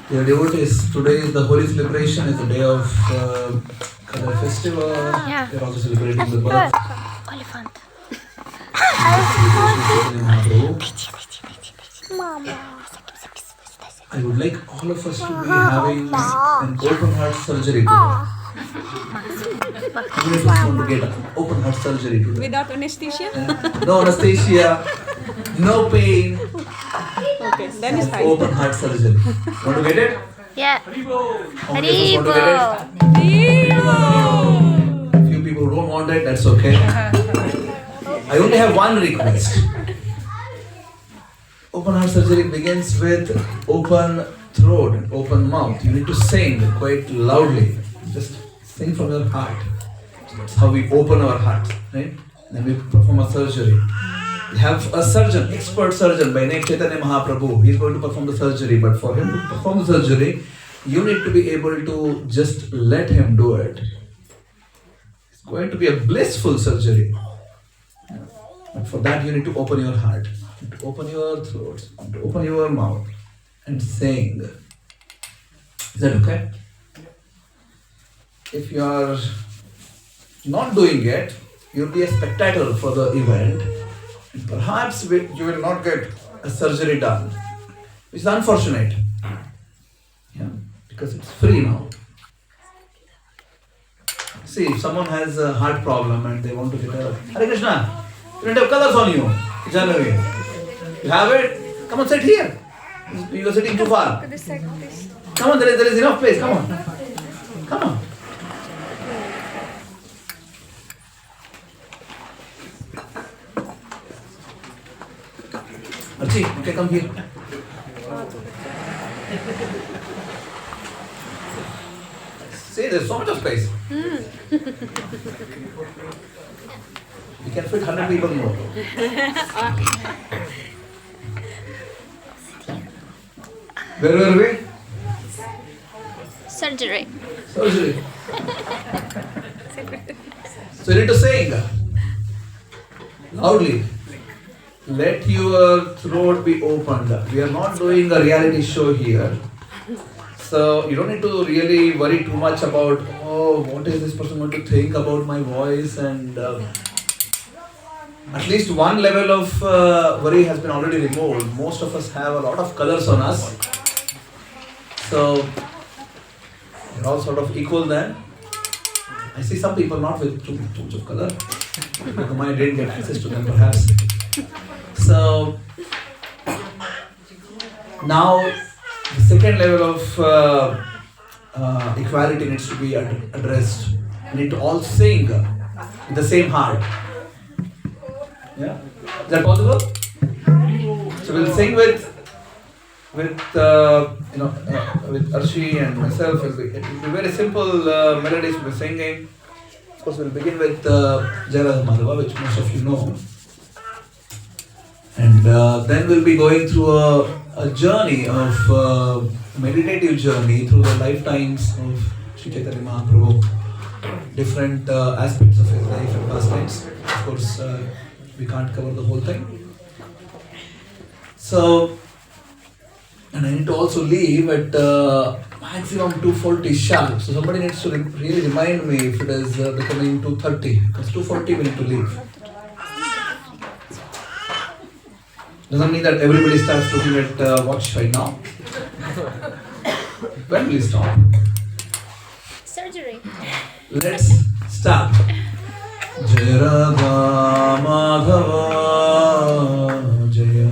Dear devotees, today is the Holi celebration. It's a day of color festival. Yeah. We are also celebrating the birth. Elephant. I would like all of us to be having an open heart surgery today. How many of us want to get an open heart surgery today? Without anesthesia? No anesthesia, no pain, Okay, then it's fine. open heart surgery. Want to get it? Yeah. How many of us want to get it? Haribo. Few people don't want it, that's okay. I only have one request. Open heart surgery begins with open throat and open mouth. You need to sing quite loudly. Just sing from your heart. That's how we open our heart, right? Then we perform a surgery. We have a surgeon, expert surgeon by name Chaitanya Mahaprabhu. He is going to perform the surgery, but for him to perform the surgery, you need to be able to just let him do it. It's going to be a blissful surgery. But for that, you need to open your heart, you need to open your throat, you need to open your mouth and sing. Is that okay? If you are not doing it, you'll be a spectator for the event. And perhaps you will not get a surgery done, which is unfortunate. Yeah, because it's free now. See, if someone has a heart problem and they want to get a Hare Krishna, you don't have colors on you, January. You have it? Come on, sit here. You are sitting too far. Come on, there is enough place. Come on. Come on. Archie, okay, come here. See, there's so much of space. We can fit 100 people more. Where were we? Surgery. Surgery. So you need to sing loudly. Let your throat be opened. We are not doing a reality show here. So you don't need to really worry too much about, oh, what is this person going to think about my voice, and at least one level of worry has been already removed. Most of us have a lot of colors on us. So we're all sort of equal then. I see some people not with too much of color. Because I didn't get access to them perhaps. So now the second level of equality needs to be addressed. We need to all sing with the same heart. Yeah, is that possible? So we'll sing with Archie and myself. It will be very simple melodies we'll be singing. Of course, we'll begin with Jaya Madhava, which most of you know. And then we'll be going through a journey of meditative journey through the lifetimes of Sri Chaitanya Mahaprabhu, different aspects of his life and pastimes. Of course, we can't cover the whole thing. So, and I need to also leave at maximum 2:40 sharp. So somebody needs to really remind me if it is becoming 2:30. Because 2:40 we need to leave. Doesn't mean that everybody starts looking at watch right now. When will you stop? Surgery. Let's start. Jaya Radha Madhava Jaya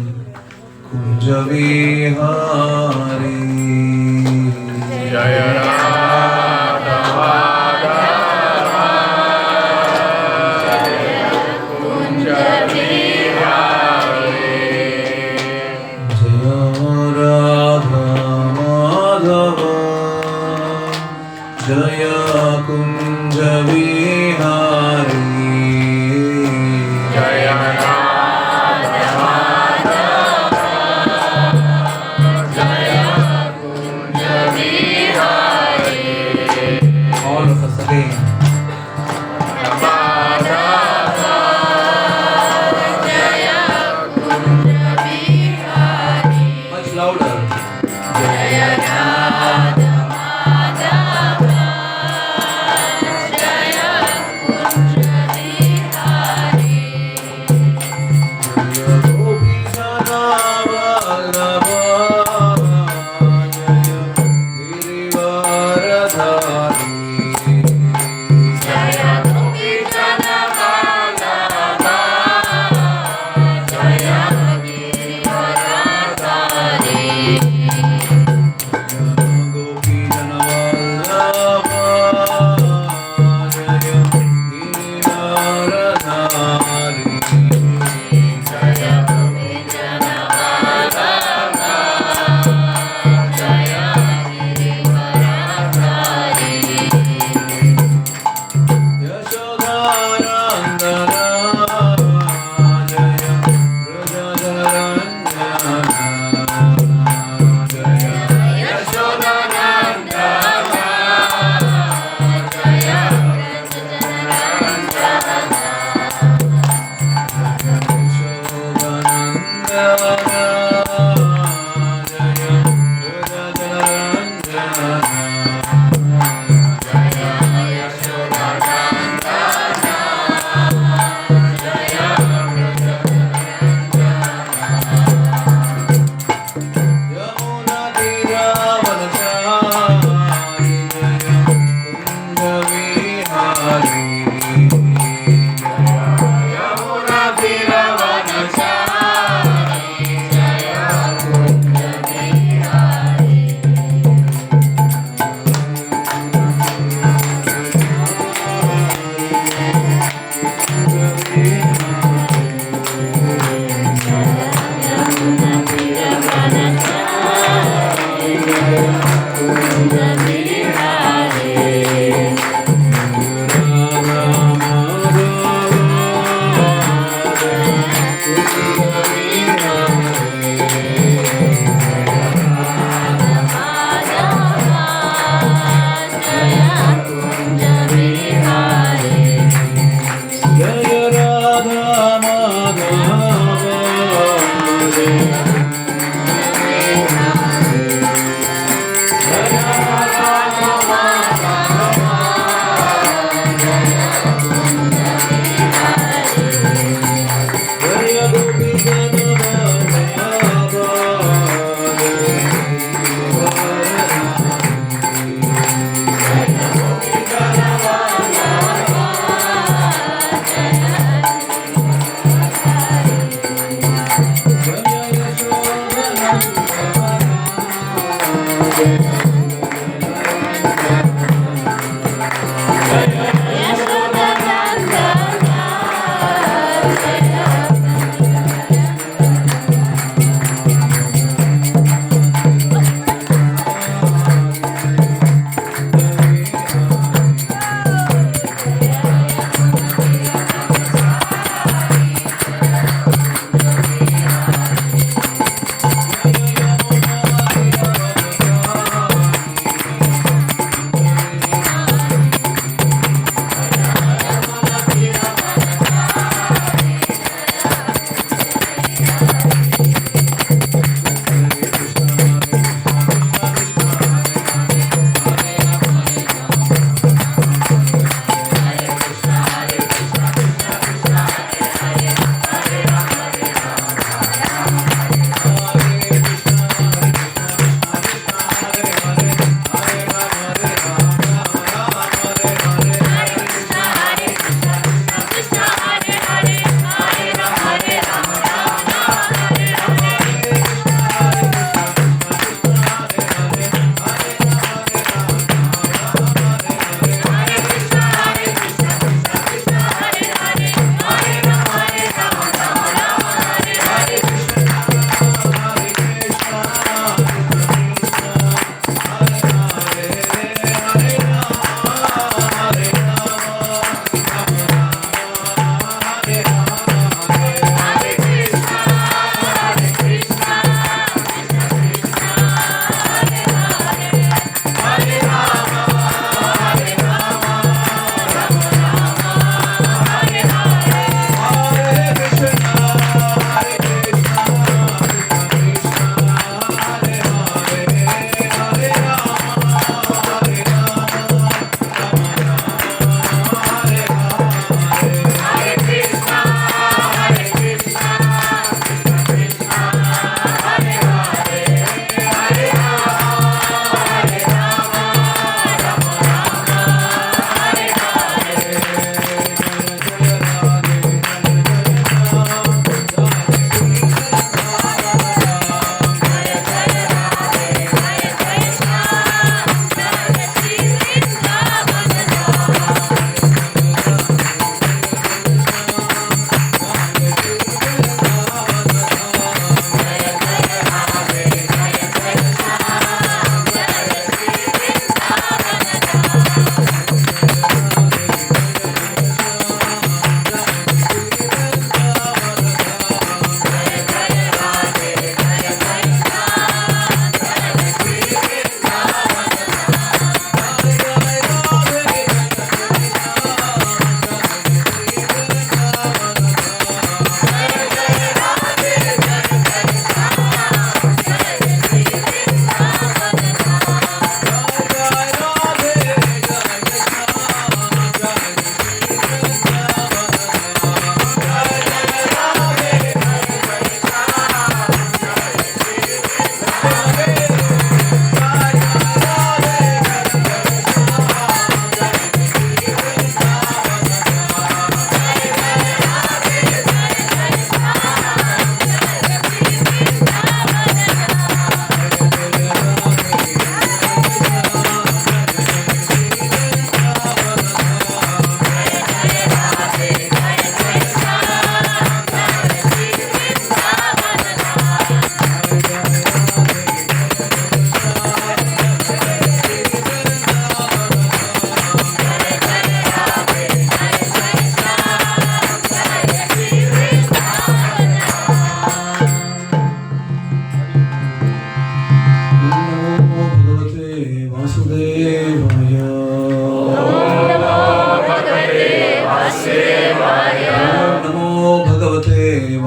Kunja Vihari Jaya Radha Madhava Jaya Kunja Vihari Jaya Radha Madhava Jaya Kunja Vihari Jaya Radha Jaya Kunja Vihari. All of us again. Much louder. Jaya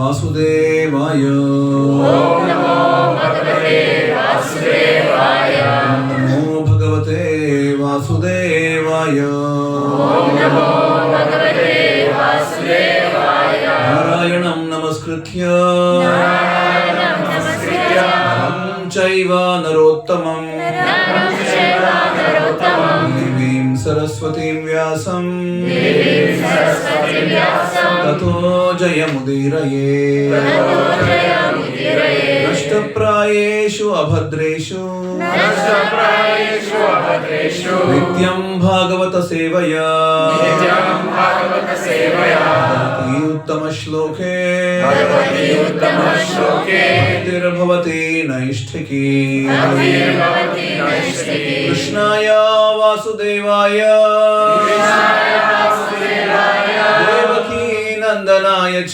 वासुदेवाय ओम नमो भगवते वासुदेवाय नमो भगवते वासुदेवाय ओम नमो भगवते वासुदेवाय नारायणं नमस्कृत्य नारायणं नमस्कृत्य नरं चैव नरोत्तमं नरं चैव नरोत्तमं देवीं सरस्वतीं व्यासं देवीं सरस्वतीं व्यासं ततो जयमुदीरये ततो जयमुदीरये वीरये नष्टप्रायेषु अभद्रेषु नष्टप्रायेषु अभद्रेषु नित्यं भागवत सेवया नित्यं भागवत सेवया भगवती उत्तमश्लोके भगवती उत्तमश्लोके भक्तिर्भवति नैष्ठिकी भक्तिर्भवति नैष्ठिकी कृष्णाय वासुदेवाय कृष्णाय वासुदेवाय देवकी नन्दनाय च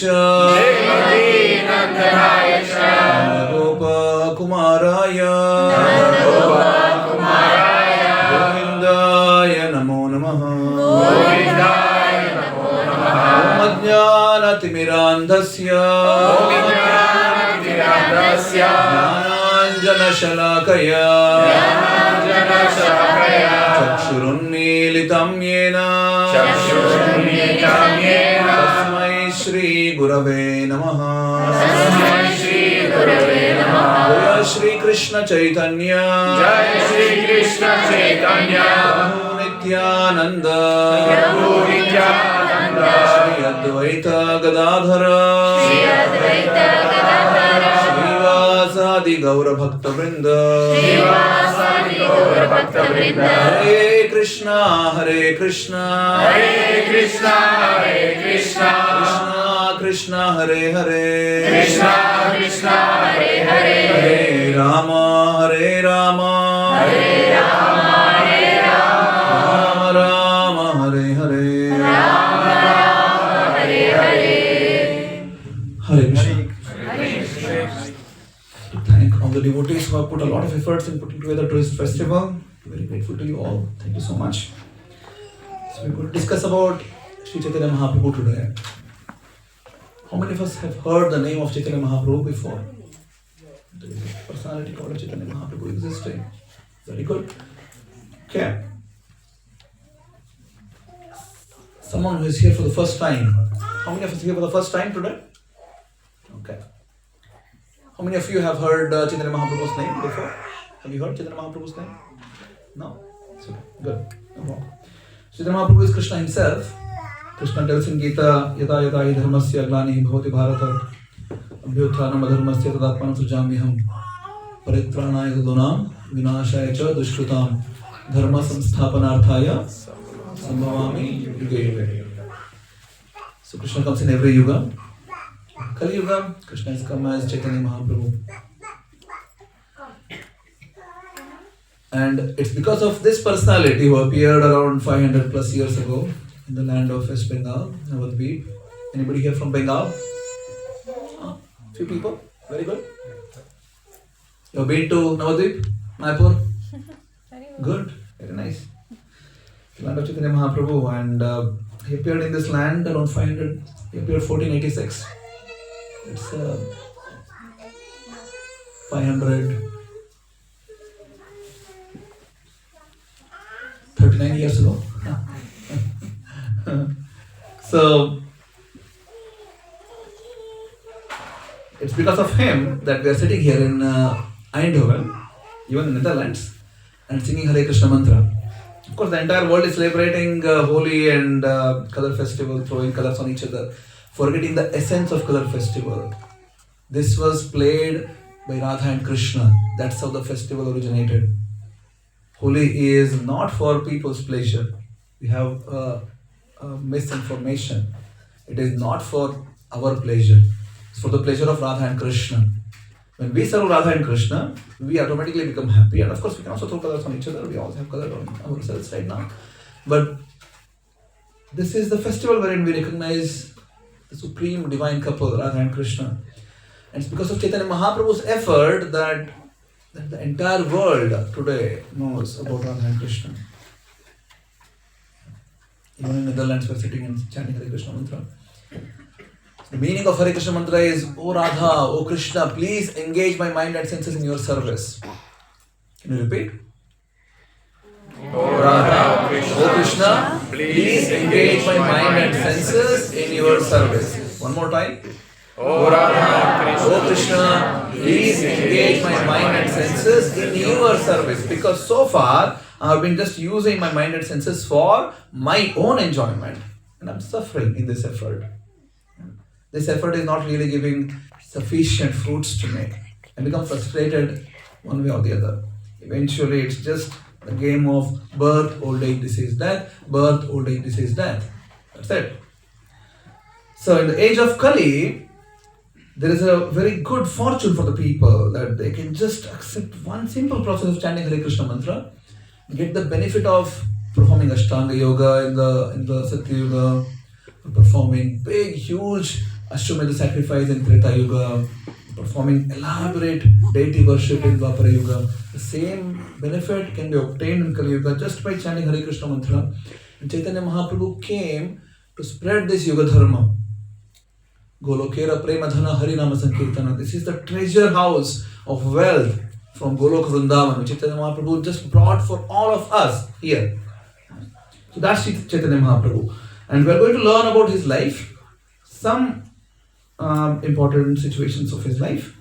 देवकी नन्दनाय च गोपकुमाराय गोपकुमाराय गोविन्दाय नमो नमः गोविन्दाय नमो नमः ॐ अज्ञानतिमिरान्धस्य ज्ञानाञ्जनशलाकया ज्ञानाञ्जनशलाकया ज्ञानाञ्जनशलाकया चक्षुरुन्मीलितं येन चक्षुरुन्मीलितं येन तस्मै श्रीगुरवे नमः तस्मै श्रीगुरवे नमः जय श्रीकृष्ण चैतन्य जय श्रीकृष्ण चैतन्य प्रभु नित्यानन्द प्रभु नित्यानन्द श्री अद्वैत गदाधर श्री अद्वैत गदाधर श्रीवासादि गौरभक्तवृन्द श्रीवासादि गौरभक्तवृन्द हरे कृष्णा हरे कृष्णा हरे कृष्णा हरे कृष्णा कृष्णा कृष्णा हरे हरे कृष्णा कृष्णा हरे हरे हरे राम हरे राम हरे राम हरे Ram Ram Hare Hare Ram Ram Hare Hare Hare Krishna. To thank all the devotees who have put a lot of efforts in putting together today's festival. Very grateful to you all. Thank you so much. So we're going to discuss about Sri Chaitanya Mahaprabhu today. How many of us have heard the name of Chaitanya Mahaprabhu before? There is a personality called Chaitanya Mahaprabhu existing. Very good. Okay. Someone who is here for the first time. How many of us are here for the first time today? Okay. How many of you have heard Chaitanya Mahaprabhu's name before? Have you heard Chaitanya Mahaprabhu's name? No? It's okay. Good. No problem. Chaitanya Mahaprabhu is Krishna himself. Krishna tells in Gita, Yata yata hi dharmasya glani bhavati bharata abhyutthanam adharmasya tadatmanam sujamyaham paritranaya sadunam vinashaya cha dushkrutam dharma samsthapanarthaya sambhavami yuge yuge. So Krishna comes in every yuga. Kali Yuga, Krishna has come as Chaitanya Mahaprabhu. And it's because of this personality who appeared around 500 plus years ago in the land of West Bengal, Navadvip. Anybody here from Bengal? Few people? Very good. You have been to Navadvip? Mayapur? Good. Very nice. The land of Chaitanya Mahaprabhu, and he appeared in this land around 500. He appeared 1486. It's 539 years ago. So it's because of him that we are sitting here in Eindhoven, even in Netherlands, and singing Hare Krishna mantra. Of course, the entire world is celebrating Holi and color festival, throwing colors on each other, forgetting the essence of color festival. This was played by Radha and Krishna. That's how the festival originated. Holi is not for people's pleasure. We have misinformation. It is not for our pleasure. It's for the pleasure of Radha and Krishna. When we serve Radha and Krishna, we automatically become happy. And of course, we can also throw colors on each other. We also have color on ourselves right now. But this is the festival wherein we recognize the supreme divine couple, Radha and Krishna. And it's because of Chaitanya Mahaprabhu's effort that the entire world today knows about Radha and Krishna. Even in Netherlands, we're sitting and chanting Hare Krishna mantra. The meaning of Hare Krishna mantra is, O Radha, O Krishna, please engage my mind and senses in your service. Can you repeat? O Radha, O Krishna, please engage my mind and senses in your service. One more time. O Radha, O Krishna, please engage my mind and senses in your service. Because so far, I have been just using my mind and senses for my own enjoyment. And I'm suffering in this effort. this effort is not really giving sufficient fruits to me. I become frustrated one way or the other. Eventually, it's just a game of birth, old age, disease, death, birth, old age, disease, death. That's it. So, in the age of Kali, there is a very good fortune for the people that they can just accept one simple process of chanting Hare Krishna mantra, get the benefit of performing Ashtanga Yoga in the Satya Yuga, performing big, huge Ashwamedha sacrifice in Treta Yuga, performing elaborate deity worship in Dwapara Yuga. The same benefit can be obtained in Kali Yuga just by chanting Hare Krishna mantra. And Chaitanya Mahaprabhu came to spread this Yuga Dharma. Golokera Premadhana Harinama Sankirtana. This is the treasure house of wealth from Golok Vrindavan, which Chaitanya Mahaprabhu just brought for all of us here. So that's Chaitanya Mahaprabhu. And we're going to learn about his life, some important situations of his life.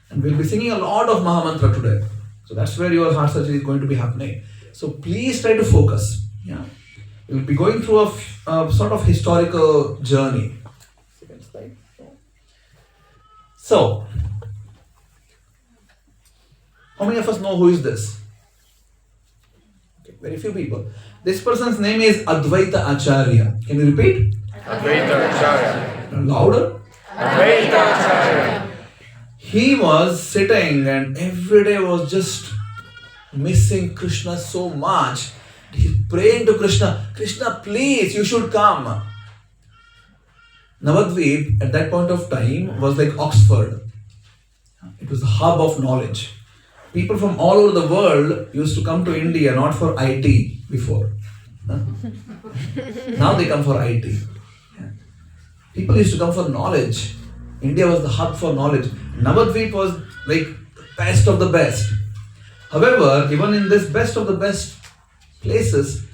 And we'll be singing a lot of Mahamantra today. So that's where your heart surgery is going to be happening. So please try to focus. Yeah, we'll be going through a sort of historical journey. So, how many of us know who is this? Okay, very few people. This person's name is Advaita Acharya. Can you repeat? Advaita Acharya. Louder. Advaita Acharya. He was sitting and every day was just missing Krishna so much. He's praying to Krishna, Krishna, please, you should come. Navadvip at that point of time was like Oxford. It was the hub of knowledge. People from all over the world used to come to India not for IT before. Now they come for IT. People used to come for knowledge. India was the hub for knowledge. Navadvip was like the best of the best. However, even in this best of the best places,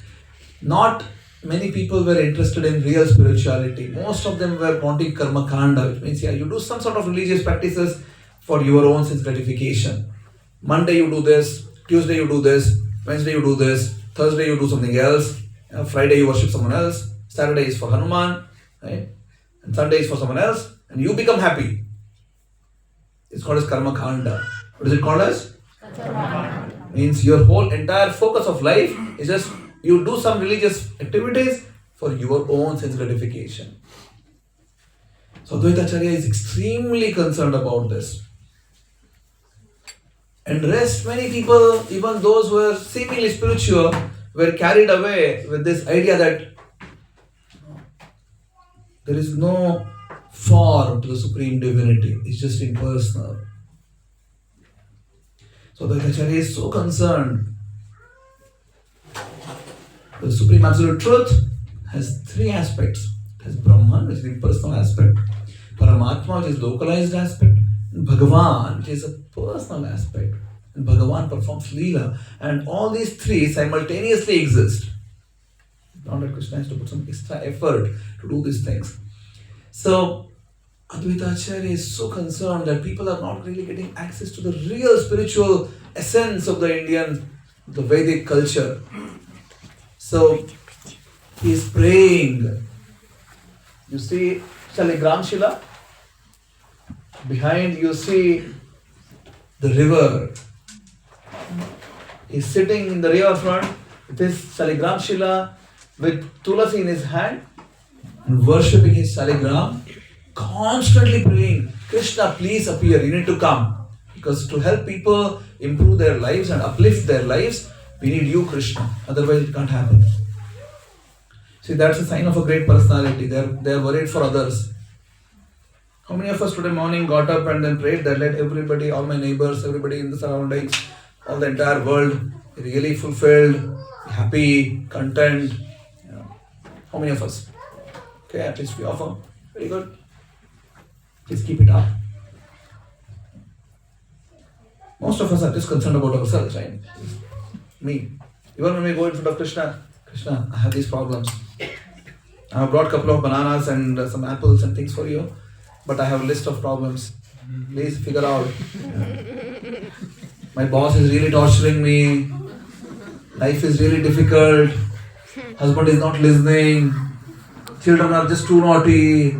not many people were interested in real spirituality. Most of them were wanting karma kanda, which means you do some sort of religious practices for your own sense gratification. Monday you do this, Tuesday you do this, Wednesday you do this, Thursday you do something else, Friday you worship someone else, Saturday is for Hanuman, right? And Sunday is for someone else, and you become happy. It's called as karma kanda. What is it called as? Means your whole entire focus of life is just you do some religious activities for your own sense gratification. So Advaita Acharya is extremely concerned about this. And rest, many people, even those who were seemingly spiritual, were carried away with this idea that there is no form to the Supreme Divinity. It's just impersonal. So Advaita Acharya is so concerned. The Supreme Absolute Truth has three aspects. It has Brahman, which is the impersonal aspect, Paramatma, which is localized aspect, and Bhagavan, which is a personal aspect. And Bhagavan performs Leela. And all these three simultaneously exist. Not that Krishna has to put some extra effort to do these things. So, Advaita Acharya is so concerned that people are not really getting access to the real spiritual essence of the Indian, the Vedic culture. So, he is praying. You see Shaligram Shila? Behind you see the river. He is sitting in the river front with his Shaligram Shila with Tulasi in his hand and worshipping his Shaligram, constantly praying, Krishna, please appear, you need to come. Because to help people improve their lives and uplift their lives, we need you, Krishna. Otherwise, it can't happen. See, that's a sign of a great personality. They're worried for others. How many of us today morning got up and then prayed that let everybody, all my neighbors, everybody in the surroundings, all the entire world be really fulfilled, happy, content? How many of us? Okay, at least we offer. Very good. Please keep it up. Most of us are just concerned about ourselves, right? Me. Even when we go in front of Krishna, Krishna, I have these problems. I have brought a couple of bananas and some apples and things for you, but I have a list of problems. Please figure out. My boss is really torturing me. Life is really difficult. Husband is not listening. Children are just too naughty.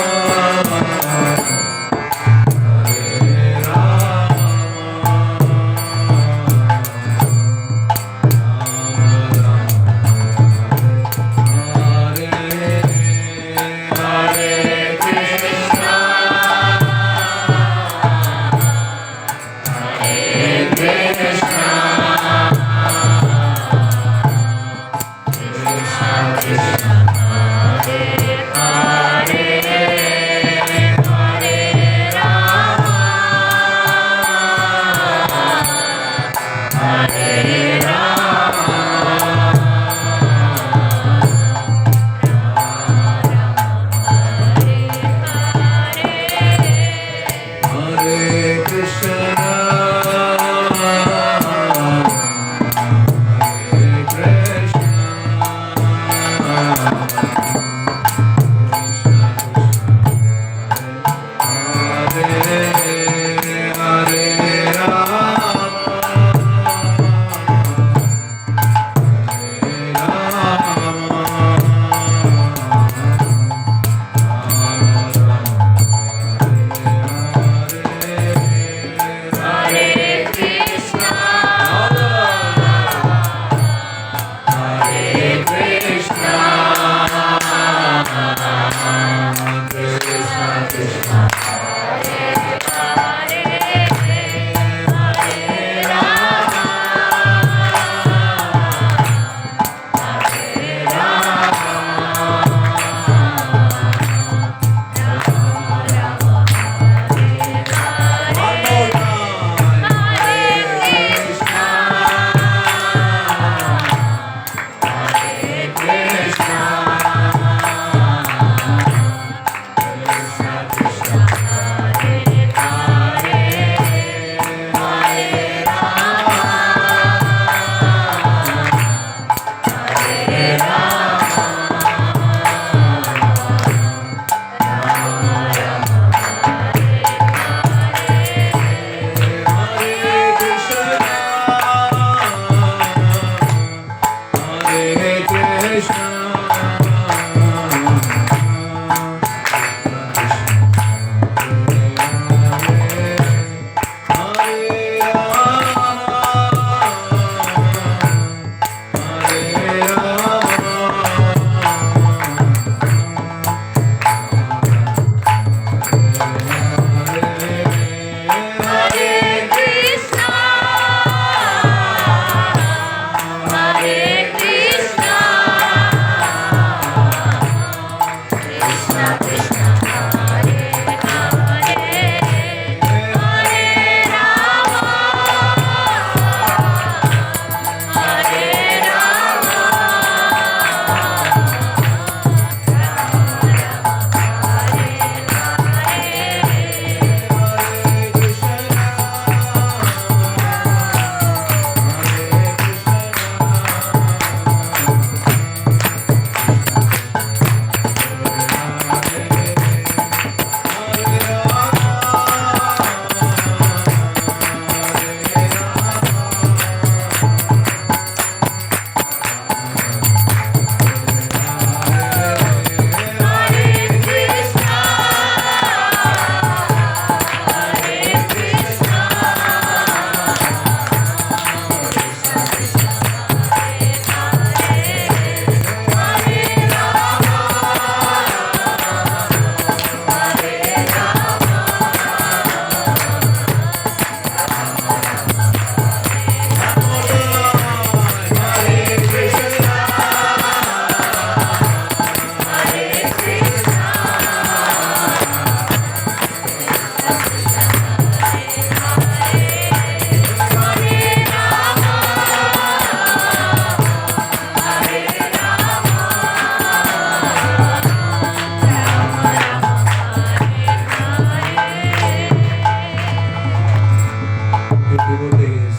devotees.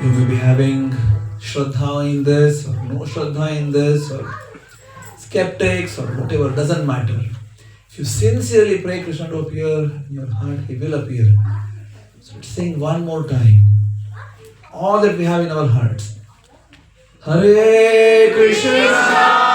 You may be having Shraddha in this or no Shraddha in this or skeptics or whatever, doesn't matter. If you sincerely pray Krishna to appear in your heart, He will appear. So let's sing one more time. All that we have in our hearts. Hare Krishna.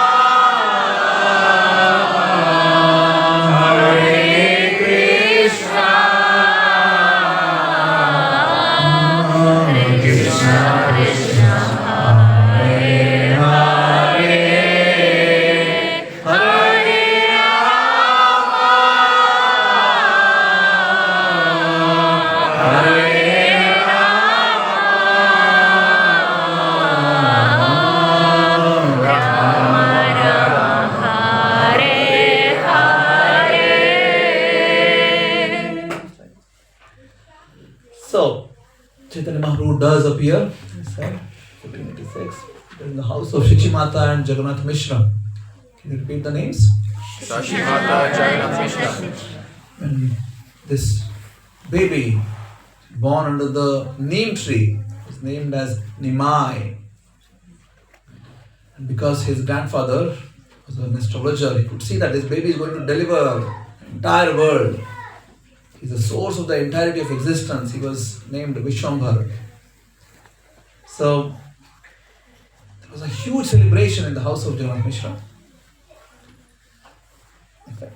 So, Chaitanya Mahaprabhu does appear, he said, 1586, in the house of Shichimata and Jagannath Mishra. Can you repeat the names? Sashi Mata Jagannath Mishra. When this baby born under the neem tree is named as Nimai. And because his grandfather was an astrologer, he could see that this baby is going to deliver the entire world. He's the source of the entirety of existence. He was named Vishwambhara. So, there was a huge celebration in the house of Jagannath Mishra. In fact,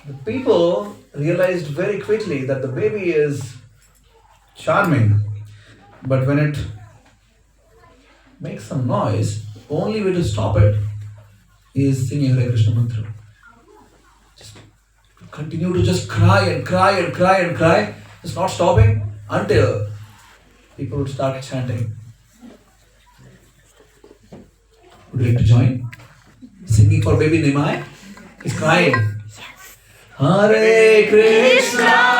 the people realized very quickly that the baby is charming, but when it makes some noise, the only way to stop it is singing Hare Krishna mantra. Just continue to just cry and cry and cry and cry, just not stopping until people would start chanting. Would you like to join? Singing for baby Nimai? He's crying. Hare Krishna.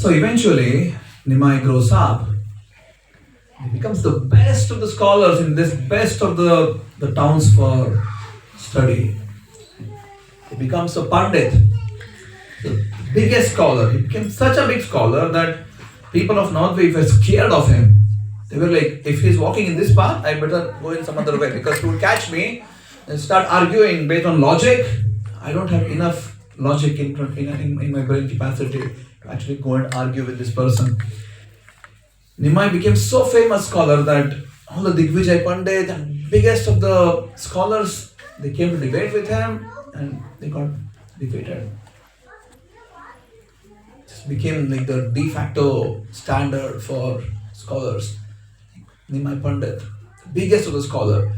So eventually, Nimai grows up. He becomes the best of the scholars in this best of the towns for study. He becomes a Pandit, the biggest scholar. He became such a big scholar that people of Northway were scared of him. They were like, if he's walking in this path, I better go in some other way because he would catch me and start arguing based on logic. I don't have enough logic in my brain capacity to actually go and argue with this person. Nimai became so famous scholar that all the Digvijay Pandit and biggest of the scholars, they came to debate with him and they got defeated. It became like the de facto standard for scholars. Nimai Pandit, biggest of the scholar.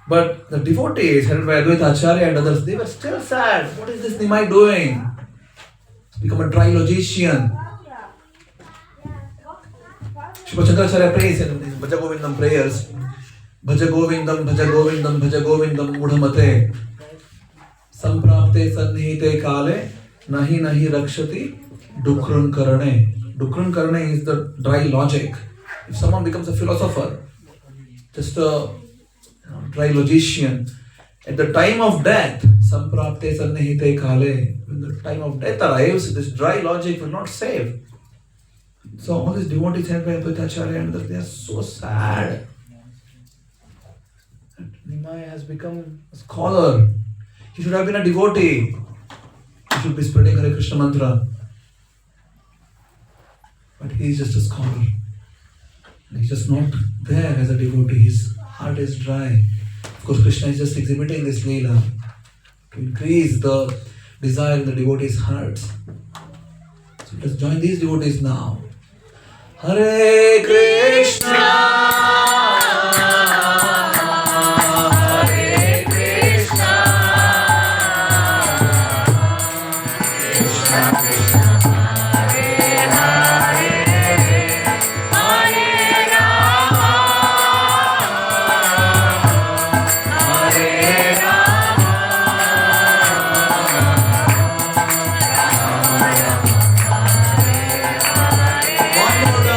But the devotees, headed by Advaita Acharya and others, they were still sad. What is this Nimai doing? He's become a trilogician. Srila Shankaracharya prays in his Bhaja Govindam prayers. Bhaja Govindam, Bhaja Govindam, Bhaja Govindam, Mudhamate. Samprapte sannihite kale, nahi nahi rakshati, dukrun karane. Dukrun karane is the dry logic. If someone becomes a philosopher, just a dry logician, at the time of death, samprapte sannihite kale, when the time of death arrives, this dry logic will not save. So all these devotees helped by Advaita Acharya and others, they are so sad. And Nimai has become a scholar. He should have been a devotee. He should be spreading Hare Krishna mantra. But he is just a scholar. And he's just not there as a devotee. His heart is dry. Of course, Krishna is just exhibiting this Leela to increase the desire in the devotees' hearts. So let's join these devotees now. Hare Krishna, Hare Krishna, Krishna Krishna, Hare Hare, Hare Rama, Hare Rama, one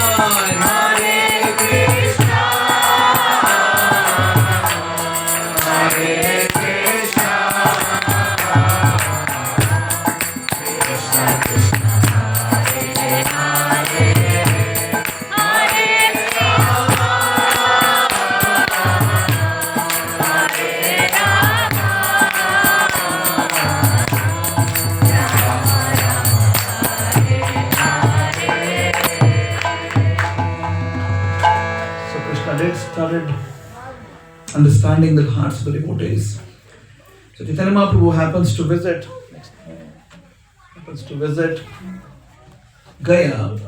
more time. Hare Krishna, Hare Krishna, Krishna Krishna, Hare Hare, Hare Rama, Hare Rama, So Krishna did started understanding the hearts of the devotees. So Chaitanya Mahaprabhu happens to visit Gaya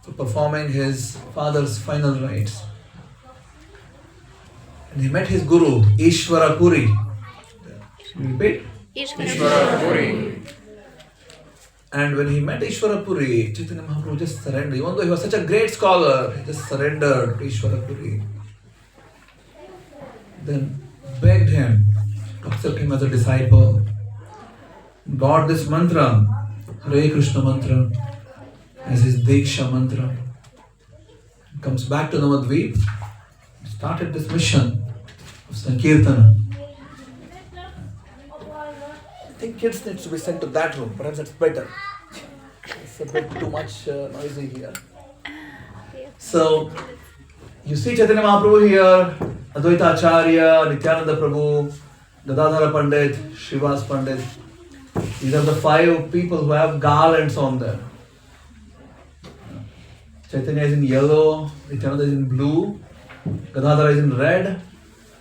for performing his father's final rites. And he met his guru, Ishvara Puri. Repeat. Ishvara Puri. And when he met Ishvara Puri, Chaitanya Mahaprabhu just surrendered. Even though he was such a great scholar, he just surrendered to Ishvara Puri. Then begged him to accept him as a disciple. Got this mantra, Hare Krishna mantra, as his Diksha mantra. Comes back to Navadvip, started this mission of Sankirtana. I think kids need to be sent to that room, perhaps that's better. It's a bit too much noisy here. So, you see Chaitanya Mahaprabhu here, Advaita Acharya, Nityananda Prabhu, Gadadhara Pandit, Srivas Pandit. These are the 5 people who have garlands on them. Chaitanya is in yellow, Nityananda is in blue, Gadadhara is in red,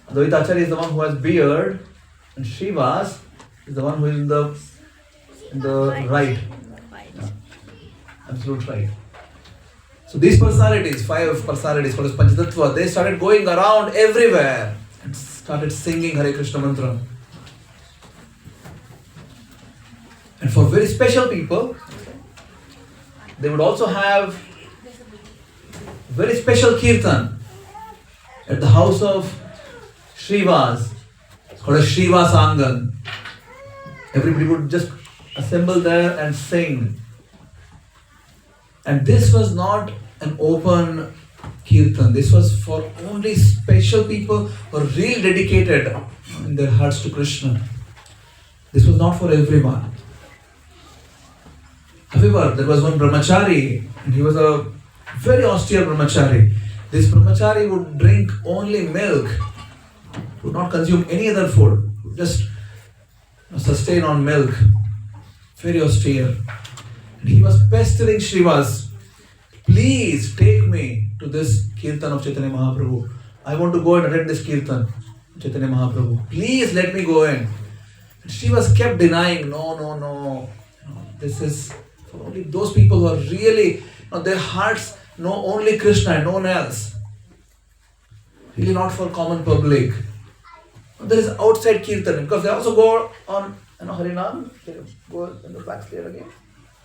Advaita Acharya is the one who has beard, and Srivas is the one who is in the right. Absolute right. So these personalities, 5 personalities called as Panchatattva, they started going around everywhere and started singing Hare Krishna mantra. And for very special people, they would also have very special kirtan at the house of Srivas. It's called a Srivas Angan. Everybody would just assemble there and sing. And this was not an open kirtan. This was for only special people who are really dedicated in their hearts to Krishna. This was not for everyone. However, there was one brahmachari, and he was a very austere brahmachari. This brahmachari would drink only milk, would not consume any other food, would just sustain on milk. Very austere. And he was pestering Srivas, please take me to this kirtan of Chaitanya Mahaprabhu. I want to go and attend this kirtan of Chaitanya Mahaprabhu. Please let me go in. And Srivas kept denying, no. This is for only those people who are really, their hearts know only Krishna and no one else. Really not for common public. There is outside kirtan because they also go on Harinam. They go in the backstairs again.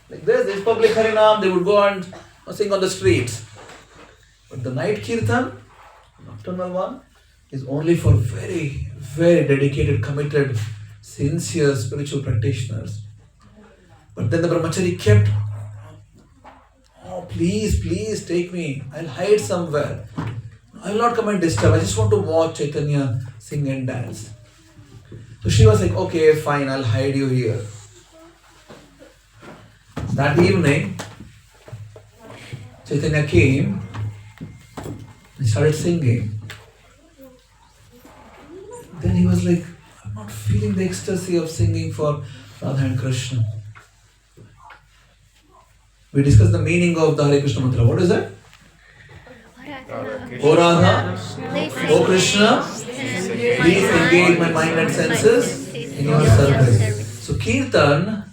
Like there's public Harinam, they would go and sing on the streets. But the night kirtan, nocturnal one, is only for very, very dedicated, committed, sincere spiritual practitioners. But then the brahmachari kept, oh please, please take me. I'll hide somewhere. I'll not come and disturb. I just want to watch Chaitanya sing and dance. So she was like, okay, fine, I'll hide you here. That evening, Chaitanya came and started singing. Then he was like, I'm not feeling the ecstasy of singing for Radha and Krishna. We discussed the meaning of the Hare Krishna mantra. What is that? O Radha, O Krishna, please engage my mind and senses in your service. So Kirtan,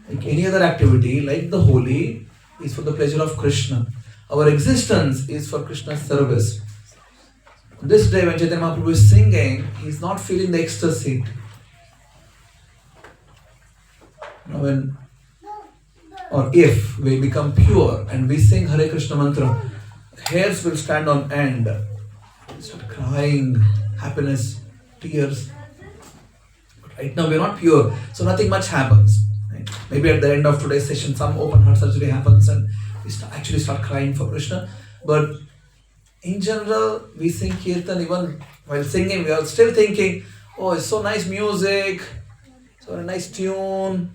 like any other activity, like the Holi, is for the pleasure of Krishna. Our existence is for Krishna's service. This day when Chaitanya Mahaprabhu is singing, he is not feeling the ecstasy. When or if we become pure and we sing Hare Krishna mantra, hairs will stand on end. Start crying, happiness, tears. But right now we are not pure, so nothing much happens. Right? Maybe at the end of today's session, some open heart surgery happens and we actually start crying for Krishna. But in general, we sing Kirtan, even while singing, we are still thinking, oh, it's so nice music, so a nice tune.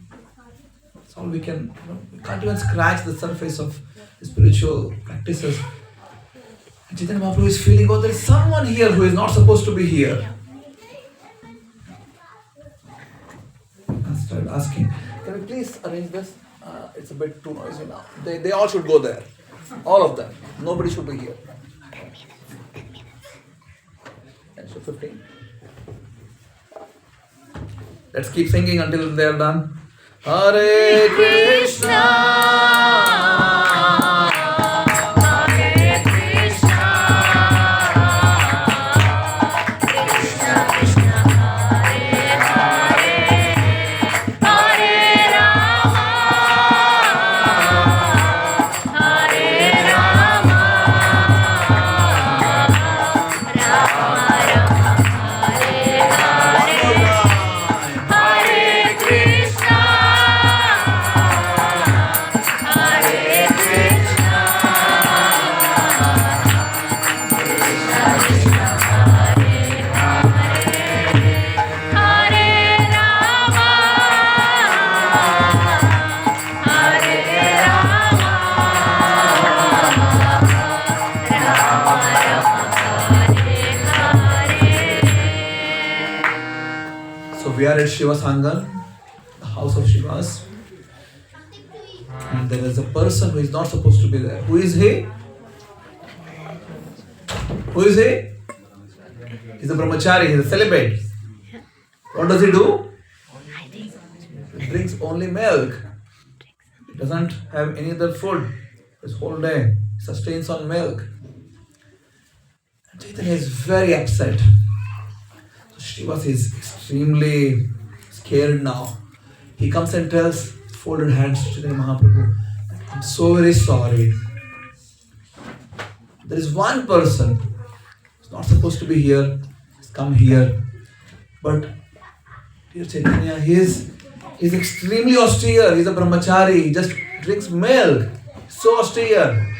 That's all we can, we can't even scratch the surface of the spiritual practices. And Chaitanya Mahaprabhu is feeling, oh, there is someone here who is not supposed to be here. I started asking, can we please arrange this? It's a bit too noisy now. They all should go there. All of them. Nobody should be here. And so 15. Let's keep singing until they are done. Hare Krishna. We are at Shiva Sangan, the house of Shivas, and there is a person who is not supposed to be there. Who is he? Who is he? He's a brahmachari, he's a celibate. What does he do? He drinks only milk. He doesn't have any other food his whole day. He sustains on milk. And Chaitanya is very upset. Shivas is extremely scared now. He comes and tells, folded hands to Chaitanya Mahaprabhu, I'm so very sorry. There is one person who's not supposed to be here, he's come here. But dear Chaitanya, he's extremely austere. He's a brahmachari, he just drinks milk. So austere.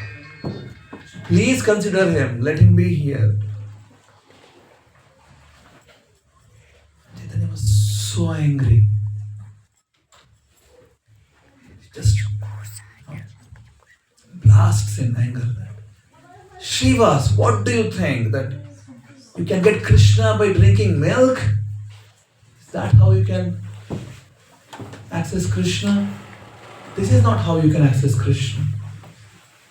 Please consider him, let him be here. Chaitanya was so angry. He just blasts in anger. Shivas, what do you think? That you can get Krishna by drinking milk? Is that how you can access Krishna? This is not how you can access Krishna.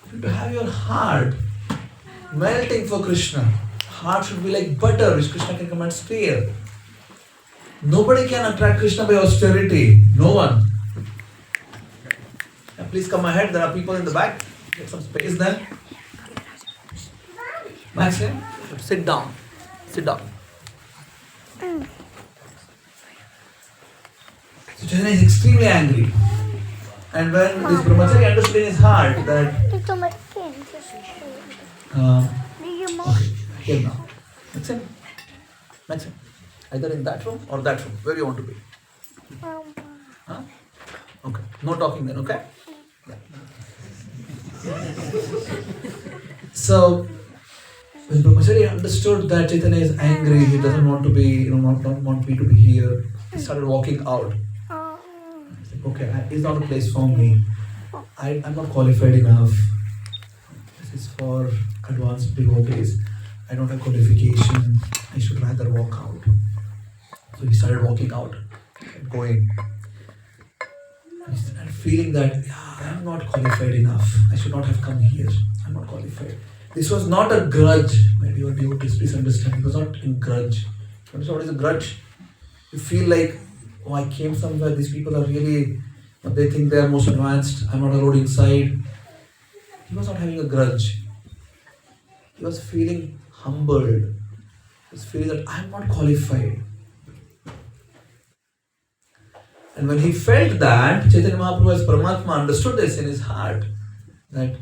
You have to have your heart melting for Krishna. Heart should be like butter which Krishna can come and steal. Nobody can attract Krishna by austerity. No one. Yeah, please come ahead. There are people in the back. Get some space there. Maxim, sit down. Sit down. So Chaitanya is extremely angry. And when this brahmachari understood in his heart that Okay, here now. Maxim? Maxim? Either in that room or that room. Where you want to be? Huh? Okay. No talking then, okay? Yeah. So, when Brahmachari understood that Chaitanya is angry, he doesn't want to be, not want me to be here, he started walking out. He's like, okay, it's not a place for me. I'm not qualified enough. This is for advanced devotees. I don't have qualification. I should rather walk out. So he started walking out and going. And he started feeling that, I'm not qualified enough. I should not have come here. I'm not qualified. This was not a grudge. Maybe your devotees, please understand. It was not a grudge. You understand what is a grudge? You feel like, I came somewhere, these people are really, they think they are most advanced, I'm not allowed inside. He was not having a grudge. He was feeling humbled. He was feeling that I'm not qualified. And when he felt that, Chaitanya Mahaprabhu as Paramatma understood this in his heart, that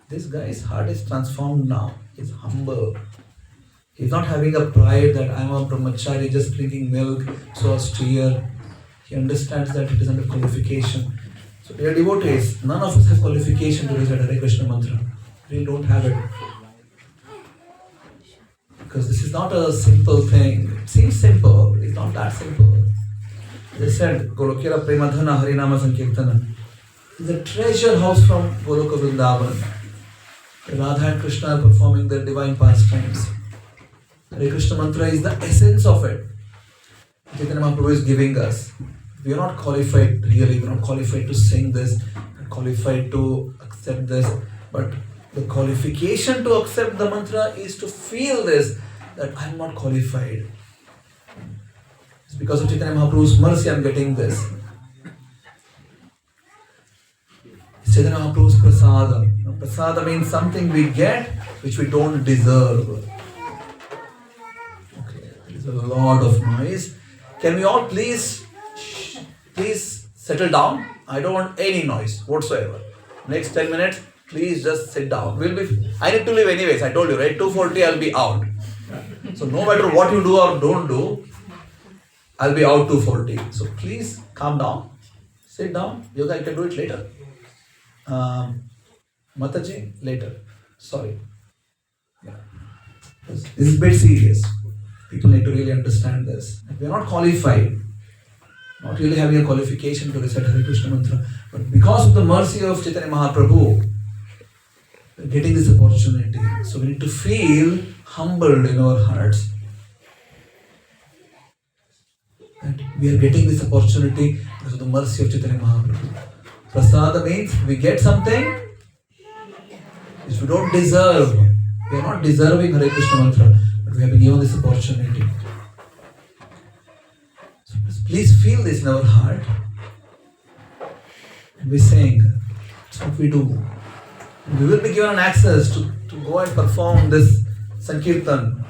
this guy's heart is transformed now. He's humble. He's not having a pride that I'm a brahmachari just drinking milk, so austere. He understands that it is under qualification. So dear devotees, none of us have qualification to recite Hare Krishna mantra. We don't have it. Because this is not a simple thing. It seems simple, it's not that simple. They said, Golokera Premadhana Harinama Sankirtana is a treasure house from Goloka Vrindavan. Radha and Krishna are performing their divine pastimes. Hare Krishna mantra is the essence of it. Chaitanya Mahaprabhu is giving us. We are not qualified really, we are not qualified to sing this, not qualified to accept this, but the qualification to accept the mantra is to feel this, that I am not qualified. It's because of Chaitanya Mahaprabhu's mercy I am getting this. It's Chaitanya Mahaprabhu's prasada. Prasada means something we get which we don't deserve. Okay, there is a lot of noise. Can we all please settle down? I don't want any noise whatsoever. Next 10 minutes, please just sit down. I need to leave anyways. I told you, right? 2:40 I'll be out. So no matter what you do or don't do, I'll be out 2:40. So please calm down, sit down. Yoga, I can do it later. Mataji, later. Sorry. Yeah. This is a bit serious. People need to really understand this. We are not qualified. Not really having a qualification to recite Hare Krishna mantra. But because of the mercy of Chaitanya Mahaprabhu, we are getting this opportunity. So we need to feel humbled in our hearts. That we are getting this opportunity because of the mercy of Chaitanya Mahaprabhu. Prasada means we get something which we don't deserve. We are not deserving Hare Krishna mantra, but we have been given this opportunity. So please feel this in our heart. And we sing. That's what we do. And we will be given an access to go and perform this Sankirtan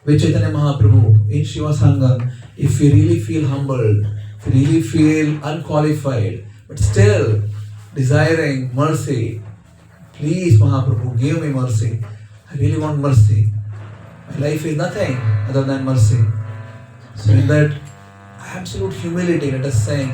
with Chaitanya Mahaprabhu in Shiva Sangha. If we really feel humbled, if we really feel unqualified, but still desiring mercy, please Mahaprabhu, give me mercy. I really want mercy. My life is nothing other than mercy. So in that absolute humility, let us sing.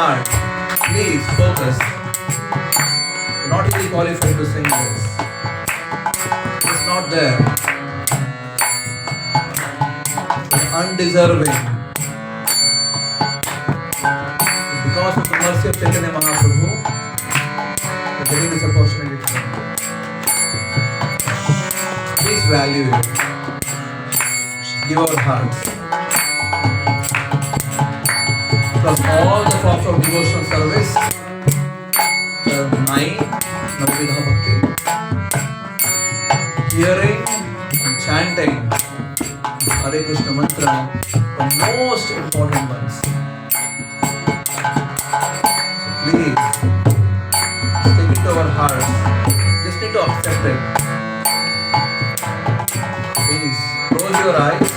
heart. Please focus. You're not really qualified to sing this. It's not there. It's undeserving. Because of the mercy of Chaitanya Mahaprabhu, we're getting this opportunity to sing. Please value it. Give our hearts. From all the forms of devotional service, there are 9 Navavidha Bhakti. Hearing and chanting Hare Krishna mantra are most important ones. So please, take it to our hearts. Just need to accept it. Please, close your eyes.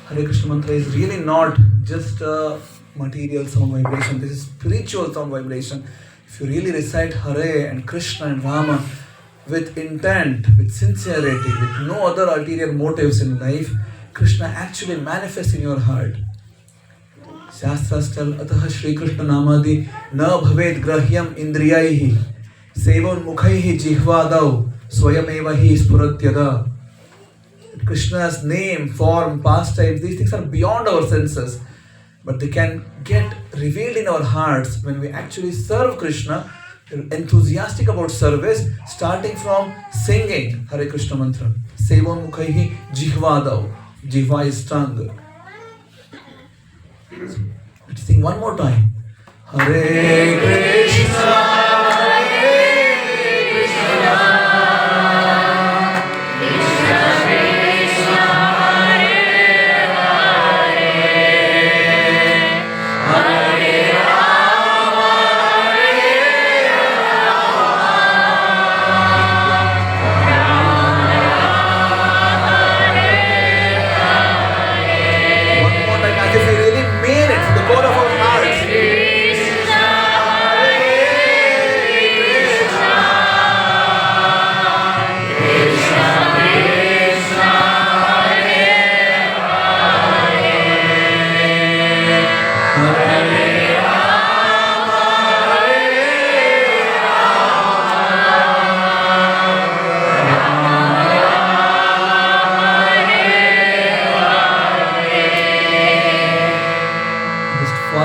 Hare Krishna mantra is really not just a material sound vibration. This is spiritual sound vibration. If you really recite Hare and Krishna and Rama with intent, with sincerity, with no other ulterior motives in life, Krishna actually manifests in your heart. Shastras tell, Ataha Shri Krishna Namadi na bhaved grahyam indriyaihi sevan mukhaihi jihvadau swayamevahi spuratyada. Krishna's name, form, pastimes, these things are beyond our senses, but they can get revealed in our hearts when we actually serve Krishna. We're enthusiastic about service, starting from singing Hare Krishna mantra. Sevan mukhaihi jihvadau. Jihva is tongue. Let's sing one more time. Hare Krishna.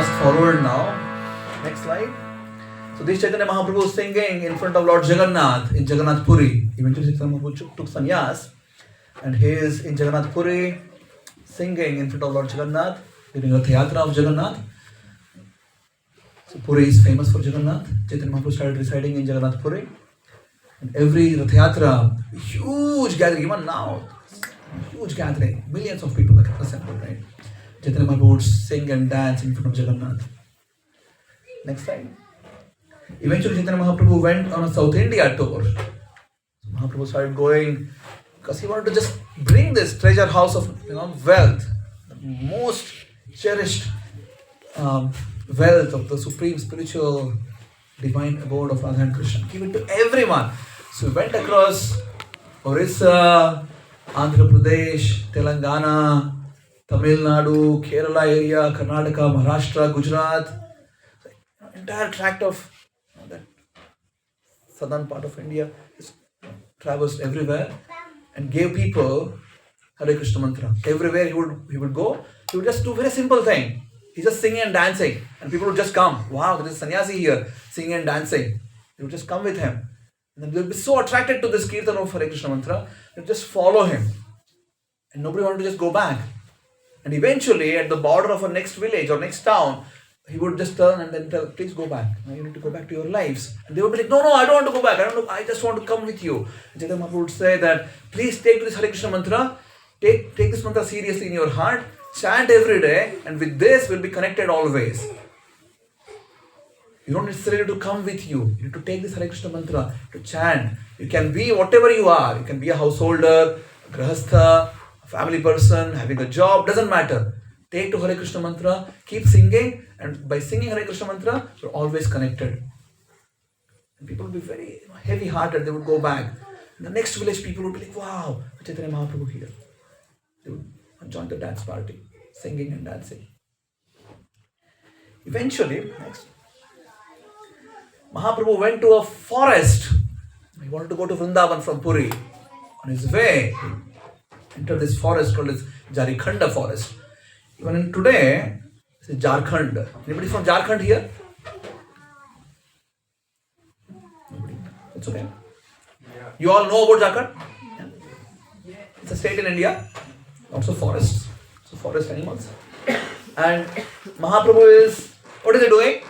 fast forward now. Next slide. So this Chaitanya Mahaprabhu is singing in front of Lord Jagannath in Jagannath Puri. Eventually Chaitanya Mahaprabhu took sannyas, and he is in Jagannath Puri singing in front of Lord Jagannath during the Yatra of Jagannath. So Puri is famous for Jagannath. Chaitanya Mahaprabhu started residing in Jagannath Puri. And every Rath Yatra, huge gathering, even now, huge gathering, millions of people are assembled, right? Chaitanya Mahaprabhu would sing and dance in front of Jagannath. Next slide. Eventually Chaitanya Mahaprabhu went on a South India tour. So Mahaprabhu started going because he wanted to just bring this treasure house of wealth, the most cherished wealth of the supreme spiritual divine abode of Radha and Krishna. Give it to everyone. So we went across Orissa, Andhra Pradesh, Telangana, Tamil Nadu, Kerala area, Karnataka, Maharashtra, Gujarat. So, entire tract of that southern part of India is traversed everywhere and gave people Hare Krishna mantra. Everywhere he would go, he would just do a very simple thing. He's just singing and dancing, and people would just come. Wow, there is a sannyasi here singing and dancing. They would just come with him. And then they would be so attracted to this kirtan of Hare Krishna mantra, they would just follow him. And nobody wanted to just go back. And eventually, at the border of a next village or next town, he would just turn and then tell, please go back. Now you need to go back to your lives. And they would be like, no, I don't want to go back. I just want to come with you. And Chaitanya Mahaprabhu would say that, please take this Hare Krishna mantra, take this mantra seriously in your heart, chant every day, and with this we'll be connected always. You don't necessarily to come with you. You need to take this Hare Krishna mantra, to chant. You can be whatever you are. You can be a householder, a grahastha, a family person, having a job, doesn't matter. Take to Hare Krishna mantra, keep singing, and by singing Hare Krishna mantra, you're always connected. And people would be very heavy-hearted, they would go back. In the next village, people would be like, wow, Chaitanya Mahaprabhu here. They would join the dance party, singing and dancing. Eventually, next, Mahaprabhu went to a forest. He wanted to go to Vrindavan from Puri. On his way, he entered this forest called as Jarikhanda forest. Even in today, it's Jharkhand. Anybody from Jharkhand here? Nobody. It's okay. You all know about Jharkhand? Yeah. It's a state in India. Also forests. So forest animals. And Mahaprabhu is, what is he doing?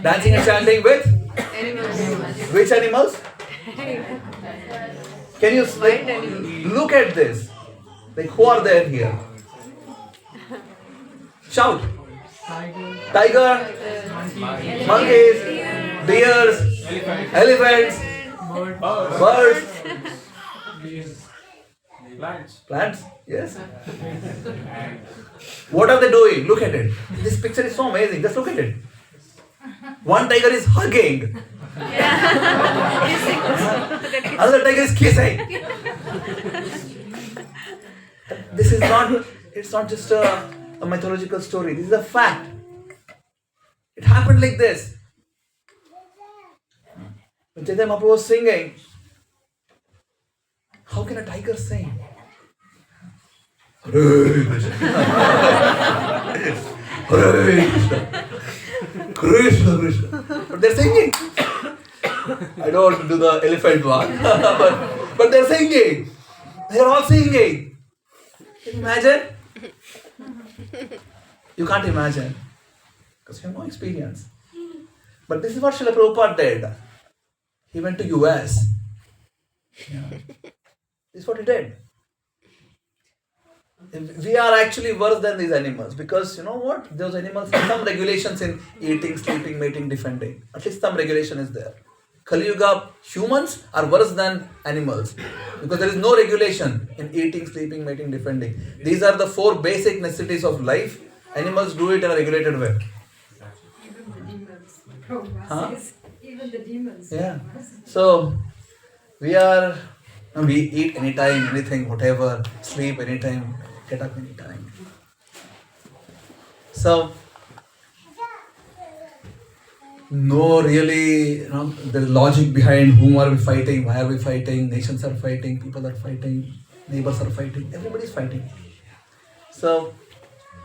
Dancing and chanting with? Animals. Which animals? Can you look at this? Like who are there here? Shout. Tiger, monkeys, deers, elephants, birds. Plants? Yes. What are they doing? Look at it. This picture is so amazing. Just look at it. One tiger is hugging. Another tiger is kissing. This is not, it's not just a mythological story. This is a fact. It happened like this. When Chaitanya Mahaprabhu was singing, how can a tiger sing? Hare Krishna. Hare Krishna. Krishna Krishna. But they're singing. I don't want to do the elephant one. but they're singing. They're all singing. Can you imagine? You can't imagine. Because you have no experience. But this is what Srila Prabhupada did. He went to US. Yeah. This is what he did. We are actually worse than these animals because you know what? Those animals have some regulations in eating, sleeping, mating, defending. At least some regulation is there. Kali Yuga, humans are worse than animals because there is no regulation in eating, sleeping, mating, defending. These are the 4 basic necessities of life. Animals do it in a regulated way. Even the demons. Yeah. So we eat anytime, anything, whatever, sleep anytime, get up anytime. So no really, there is logic behind whom are we fighting, why are we fighting, nations are fighting, people are fighting, neighbors are fighting, everybody is fighting. So